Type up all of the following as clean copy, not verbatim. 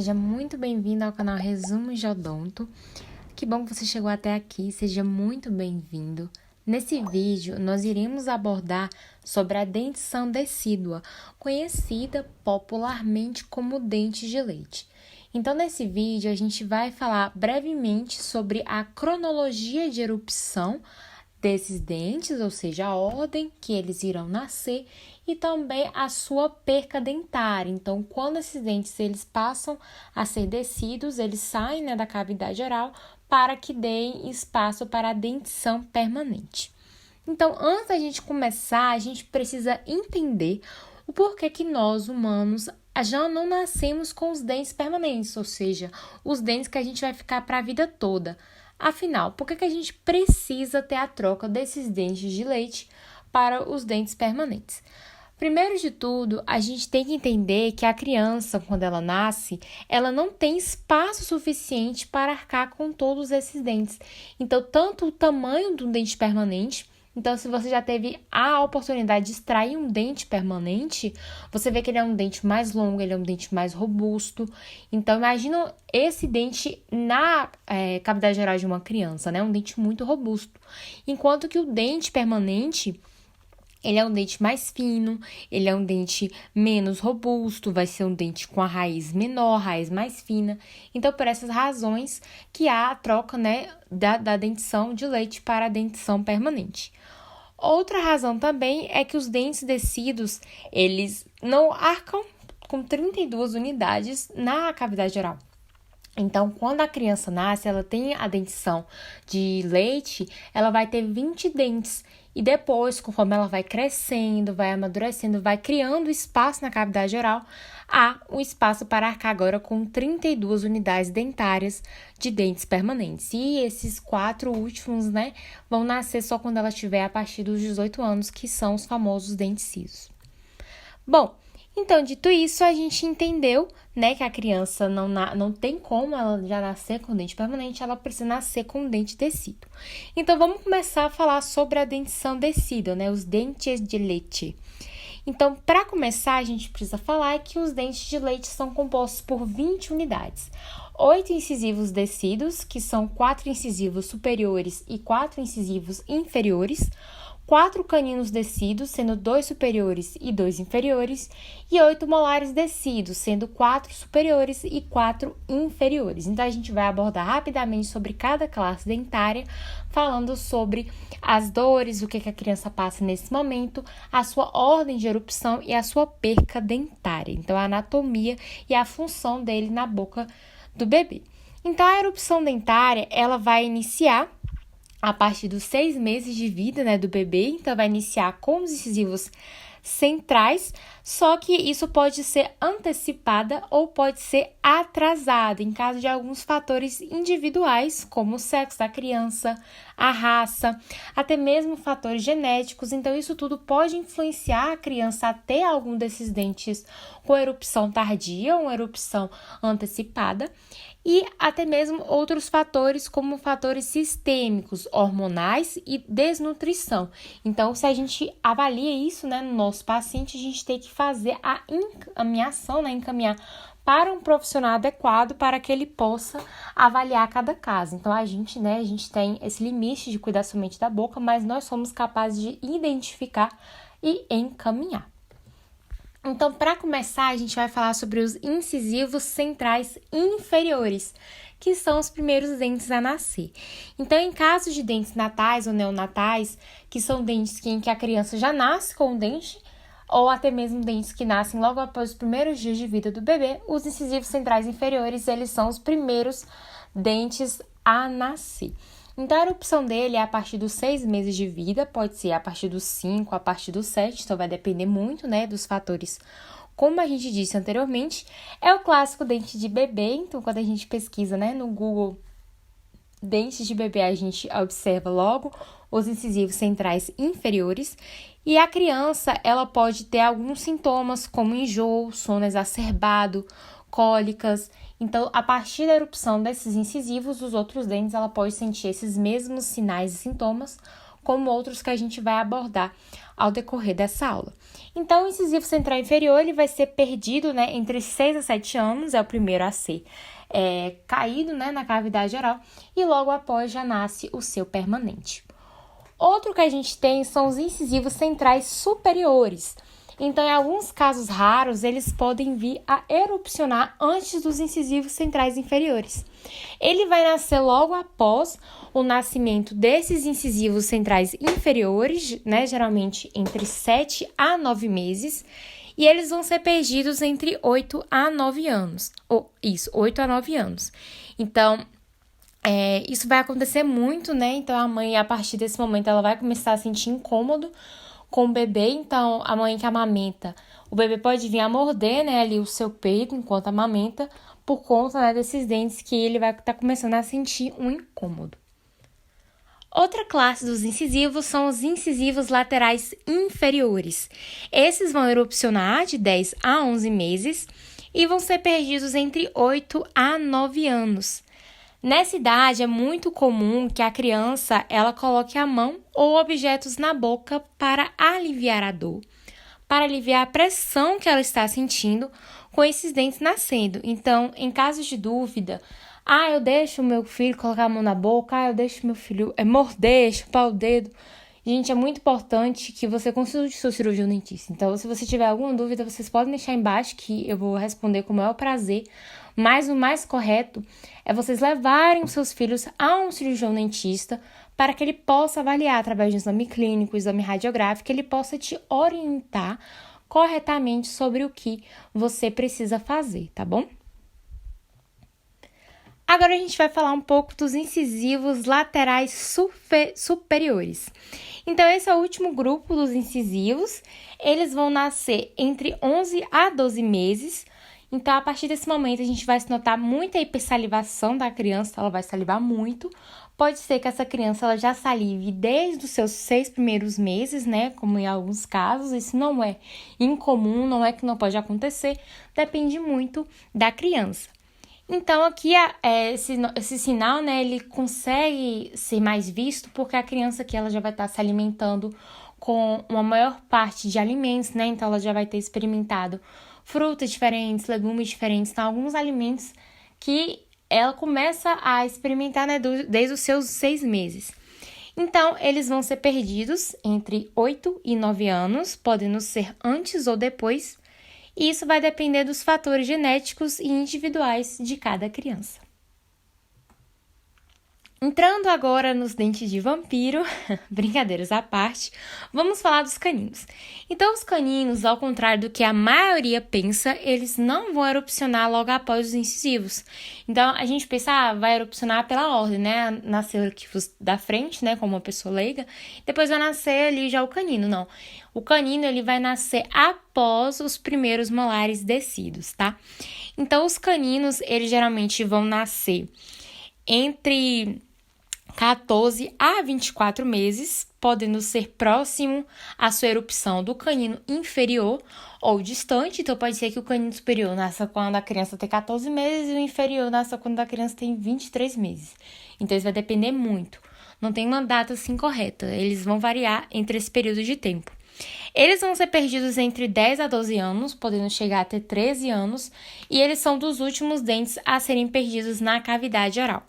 seja muito bem-vindo ao canal Resumos de Odonto. Que bom que você chegou até aqui, seja muito bem-vindo. Nesse vídeo, nós iremos abordar sobre a dentição decídua, conhecida popularmente como dente de leite. Então, nesse vídeo, a gente vai falar brevemente sobre a cronologia de erupção desses dentes, ou seja, a ordem que eles irão nascer e também a sua perca dentária. Então, quando esses dentes eles passam a ser descidos, eles saem, da cavidade oral para que deem espaço para a dentição permanente. Então, antes da gente começar, a gente precisa entender o porquê que nós, humanos, já não nascemos com os dentes permanentes, ou seja, os dentes que a gente vai ficar para a vida toda. Afinal, por que a gente precisa ter a troca desses dentes de leite para os dentes permanentes? Primeiro de tudo, a gente tem que entender que a criança, quando ela nasce, ela não tem espaço suficiente para arcar com todos esses dentes. Então, tanto o tamanho do dente permanente, então, se você já teve a oportunidade de extrair um dente permanente, você vê que ele é um dente mais longo, ele é um dente mais robusto. Então, imagina esse dente na cavidade oral de uma criança, um dente muito robusto. Enquanto que o dente permanente, ele é um dente mais fino, ele é um dente menos robusto, vai ser um dente com a raiz menor, raiz mais fina. Então, por essas razões que há a troca, da dentição de leite para a dentição permanente. Outra razão também é que os dentes descidos, eles não arcam com 32 unidades na cavidade oral. Então, quando a criança nasce, ela tem a dentição de leite, ela vai ter 20 dentes. E depois, conforme ela vai crescendo, vai amadurecendo, vai criando espaço na cavidade oral, há um espaço para arcar agora com 32 unidades dentárias de dentes permanentes. E esses 4 últimos, vão nascer só quando ela estiver a partir dos 18 anos, que são os famosos dentes cisos. Bom, então, dito isso, a gente entendeu, que a criança não tem como ela já nascer com dente permanente, ela precisa nascer com dente decíduo. Então, vamos começar a falar sobre a dentição decídua, os dentes de leite. Então, para começar, a gente precisa falar que os dentes de leite são compostos por 20 unidades. 8 incisivos decíduos, que são 4 incisivos superiores e 4 incisivos inferiores. 4 caninos decíduos, sendo 2 superiores e 2 inferiores, e 8 molares decíduos, sendo 4 superiores e 4 inferiores. Então, a gente vai abordar rapidamente sobre cada classe dentária, falando sobre as dores, o que a criança passa nesse momento, a sua ordem de erupção e a sua perca dentária. Então, a anatomia e a função dele na boca do bebê. Então, a erupção dentária, ela vai iniciar a partir dos 6 meses de vida, do bebê. Então, vai iniciar com os incisivos centrais, só que isso pode ser antecipada ou pode ser atrasada em caso de alguns fatores individuais, como o sexo da criança, a raça, até mesmo fatores genéticos. Então, isso tudo pode influenciar a criança a ter algum desses dentes com erupção tardia ou erupção antecipada. E até mesmo outros fatores, como fatores sistêmicos, hormonais e desnutrição. Então, se a gente avalia isso, no nosso paciente, a gente tem que fazer a encaminhação, encaminhar para um profissional adequado para que ele possa avaliar cada caso. Então, a gente tem esse limite de cuidar somente da boca, mas nós somos capazes de identificar e encaminhar. Então, para começar, a gente vai falar sobre os incisivos centrais inferiores, que são os primeiros dentes a nascer. Então, em caso de dentes natais ou neonatais, que são dentes em que a criança já nasce com o dente, ou até mesmo dentes que nascem logo após os primeiros dias de vida do bebê, os incisivos centrais inferiores, eles são os primeiros dentes a nascer. Então, a erupção dele é a partir dos 6 meses de vida, pode ser a partir dos 5, a partir dos 7, então vai depender muito, dos fatores. Como a gente disse anteriormente, é o clássico dente de bebê. Então, quando a gente pesquisa, no Google, dentes de bebê, a gente observa logo os incisivos centrais inferiores. E a criança, ela pode ter alguns sintomas, como enjoo, sono exacerbado, cólicas. Então, a partir da erupção desses incisivos, os outros dentes, ela pode sentir esses mesmos sinais e sintomas, como outros que a gente vai abordar ao decorrer dessa aula. Então, o incisivo central inferior ele vai ser perdido, né, entre 6 a 7 anos, é o primeiro a ser caído, né, na cavidade oral, e logo após já nasce o seu permanente. Outro que a gente tem são os incisivos centrais superiores. Então, em alguns casos raros, eles podem vir a erupcionar antes dos incisivos centrais inferiores. Ele vai nascer logo após o nascimento desses incisivos centrais inferiores, né, geralmente entre 7 a 9 meses, e eles vão ser perdidos entre 8 a 9 anos. 8 a 9 anos. Então, isso vai acontecer muito, né? Então, a mãe, a partir desse momento, ela vai começar a sentir incômodo com o bebê. Então, a mãe que amamenta, o bebê pode vir a morder, né, ali o seu peito enquanto amamenta, por conta, né, desses dentes que ele vai estar começando a sentir um incômodo. Outra classe dos incisivos são os incisivos laterais inferiores. Esses vão erupcionar de 10 a 11 meses e vão ser perdidos entre 8 a 9 anos. Nessa idade, é muito comum que a criança ela coloque a mão ou objetos na boca para aliviar a dor, para aliviar a pressão que ela está sentindo com esses dentes nascendo. Então, em caso de dúvida, eu deixo o meu filho colocar a mão na boca, eu deixo meu filho morder, chupar o dedo. Gente, é muito importante que você consulte seu cirurgião dentista. Então, se você tiver alguma dúvida, vocês podem deixar embaixo que eu vou responder com o maior prazer. Mas o mais correto é vocês levarem os seus filhos a um cirurgião dentista para que ele possa avaliar através de exame clínico, exame radiográfico, ele possa te orientar corretamente sobre o que você precisa fazer, tá bom? Agora a gente vai falar um pouco dos incisivos laterais superiores. Então, esse é o último grupo dos incisivos. Eles vão nascer entre 11 a 12 meses. Então, a partir desse momento, a gente vai notar muita hipersalivação da criança, ela vai salivar muito. Pode ser que essa criança ela já salive desde os seus 6 primeiros meses, né? Como em alguns casos, isso não é incomum, não é que não pode acontecer, depende muito da criança. Então, aqui, esse sinal, né, ele consegue ser mais visto porque a criança aqui ela já vai estar se alimentando com uma maior parte de alimentos, né? Então, ela já vai ter experimentado frutas diferentes, legumes diferentes. Então, alguns alimentos que ela começa a experimentar, né, desde os seus 6 meses. Então, eles vão ser perdidos entre 8 e 9 anos, podendo ser antes ou depois. E isso vai depender dos fatores genéticos e individuais de cada criança. Entrando agora nos dentes de vampiro, brincadeiras à parte, vamos falar dos caninos. Então, os caninos, ao contrário do que a maioria pensa, eles não vão erupcionar logo após os incisivos. Então, a gente pensa, vai erupcionar pela ordem, né? Nascer aqui da frente, né, como uma pessoa leiga, depois vai nascer ali já o canino, não. O canino, ele vai nascer após os primeiros molares descidos, tá? Então, os caninos, eles geralmente vão nascer entre 14 a 24 meses, podendo ser próximo à sua erupção do canino inferior ou distante. Então, pode ser que o canino superior nasça quando a criança tem 14 meses e o inferior nasça quando a criança tem 23 meses. Então, isso vai depender muito. Não tem uma data assim correta. Eles vão variar entre esse período de tempo. Eles vão ser perdidos entre 10 a 12 anos, podendo chegar até 13 anos, e eles são dos últimos dentes a serem perdidos na cavidade oral.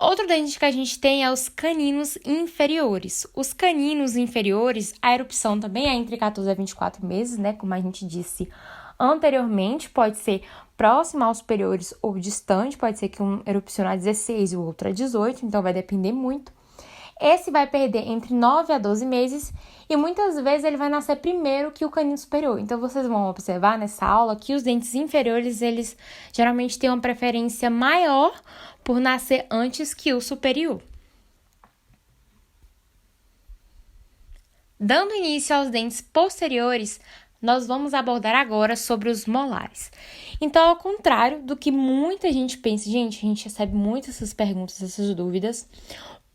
Outro dente que a gente tem é os caninos inferiores. Os caninos inferiores, a erupção também é entre 14 a 24 meses, né? Como a gente disse anteriormente, pode ser próximo aos superiores ou distante, pode ser que um erupcione a 16 e o outro a 18, então vai depender muito. Esse vai perder entre 9 a 12 meses e muitas vezes ele vai nascer primeiro que o canino superior. Então, vocês vão observar nessa aula que os dentes inferiores, eles geralmente têm uma preferência maior por nascer antes que o superior. Dando início aos dentes posteriores, nós vamos abordar agora sobre os molares. Então, ao contrário do que muita gente pensa, a gente recebe muitas essas perguntas, essas dúvidas.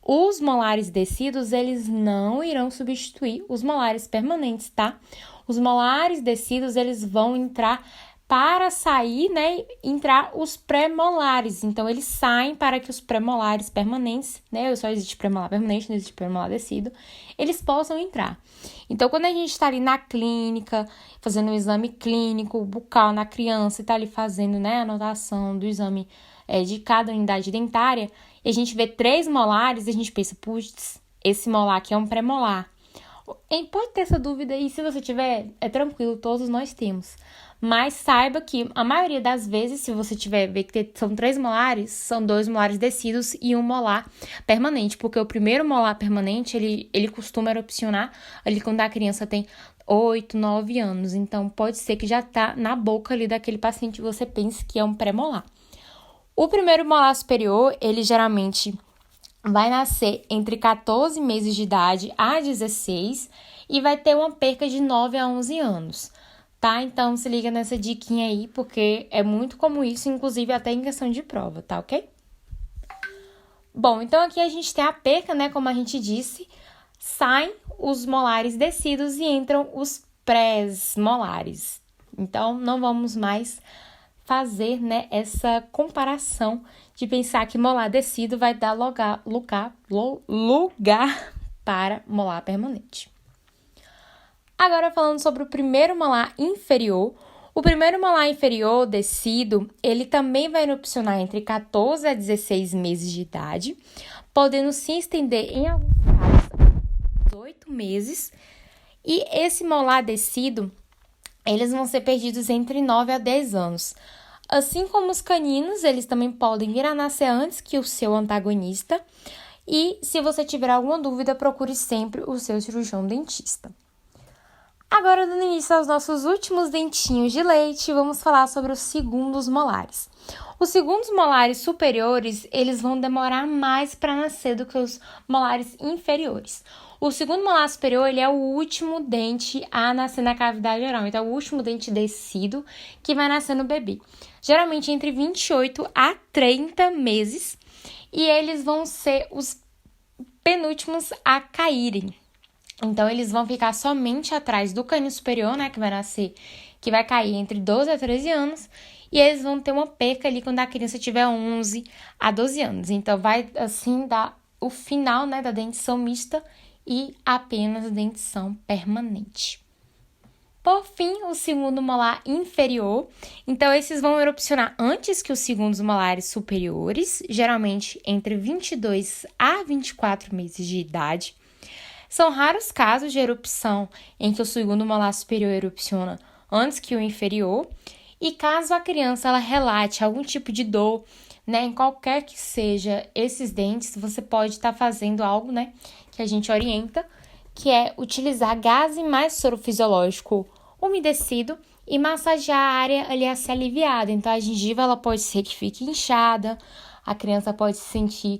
Os molares descidos, eles não irão substituir os molares permanentes, tá? Os molares descidos, eles vão entrar para sair, né, entrar os pré-molares. Então, eles saem para que os pré-molares permanentes, né, só existe pré-molar permanente, não existe pré-molar descido, eles possam entrar. Então, quando a gente está ali na clínica, fazendo um exame clínico bucal na criança e está ali fazendo, né, a anotação do exame de cada unidade dentária, e a gente vê 3 molares, a gente pensa, putz, esse molar aqui é um pré-molar. Pode ter essa dúvida e se você tiver, é tranquilo, todos nós temos. Mas saiba que a maioria das vezes, se você ver que são 3 molares, são 2 molares descidos e 1 molar permanente. Porque o primeiro molar permanente, ele costuma erupcionar ali quando a criança tem 8, 9 anos. Então, pode ser que já tá na boca ali daquele paciente que você pense que é um pré-molar. O primeiro molar superior, ele geralmente vai nascer entre 14 meses de idade a 16 e vai ter uma perca de 9 a 11 anos. Tá? Então, se liga nessa diquinha aí, porque é muito comum isso, inclusive até em questão de prova, tá ok? Bom, então aqui a gente tem a perca, né? Como a gente disse, saem os molares descidos e entram os pré-molares. Então, não vamos mais fazer, né, essa comparação de pensar que molar descido vai dar lugar para molar permanente. Agora, falando sobre o primeiro molar inferior, o primeiro molar inferior descido, ele também vai erupcionar entre 14 a 16 meses de idade, podendo se estender em alguns casos a 18 meses, e esse molar descido, eles vão ser perdidos entre 9 a 10 anos. Assim como os caninos, eles também podem vir a nascer antes que o seu antagonista, e se você tiver alguma dúvida, procure sempre o seu cirurgião dentista. Agora, dando início aos nossos últimos dentinhos de leite, vamos falar sobre os segundos molares. Os segundos molares superiores, eles vão demorar mais para nascer do que os molares inferiores. O segundo molar superior, ele é o último dente a nascer na cavidade oral. Então, é o último dente descido que vai nascer no bebê. Geralmente, entre 28 a 30 meses. E eles vão ser os penúltimos a caírem. Então, eles vão ficar somente atrás do canino superior, né, que vai cair entre 12 a 13 anos, e eles vão ter uma perca ali quando a criança tiver 11 a 12 anos. Então, vai, assim, dar o final, né, da dentição mista e apenas a dentição permanente. Por fim, o segundo molar inferior. Então, esses vão erupcionar antes que os segundos molares superiores, geralmente entre 22 a 24 meses de idade. São raros casos de erupção em que o segundo molar superior erupciona antes que o inferior. E caso a criança ela relate algum tipo de dor, né, em qualquer que seja esses dentes, você pode estar fazendo algo, né, que a gente orienta, que é utilizar gaze mais soro fisiológico umedecido e massagear a área ali a ser aliviada. Então, a gengiva ela pode ser que fique inchada, a criança pode se sentir,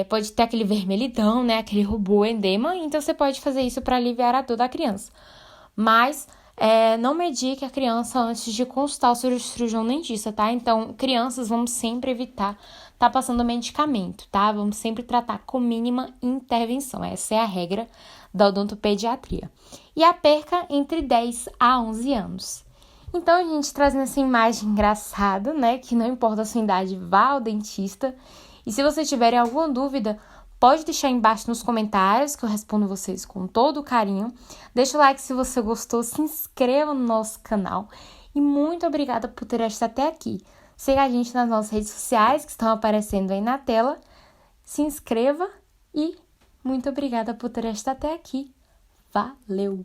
pode ter aquele vermelhidão, né, aquele rubor, edema, então você pode fazer isso para aliviar a dor da criança. Mas não medique a criança antes de consultar o seu cirurgião dentista, tá? Então, crianças, vamos sempre evitar tá passando medicamento, tá? Vamos sempre tratar com mínima intervenção. Essa é a regra da odontopediatria. E a perca entre 10 a 11 anos. Então, a gente trazendo essa imagem engraçada, né? Que não importa a sua idade, vá ao dentista. E se vocês tiverem alguma dúvida, pode deixar embaixo nos comentários, que eu respondo vocês com todo carinho. Deixa o like se você gostou, se inscreva no nosso canal. E muito obrigada por ter estado até aqui. Siga a gente nas nossas redes sociais, que estão aparecendo aí na tela. Se inscreva e muito obrigada por ter estado até aqui. Valeu!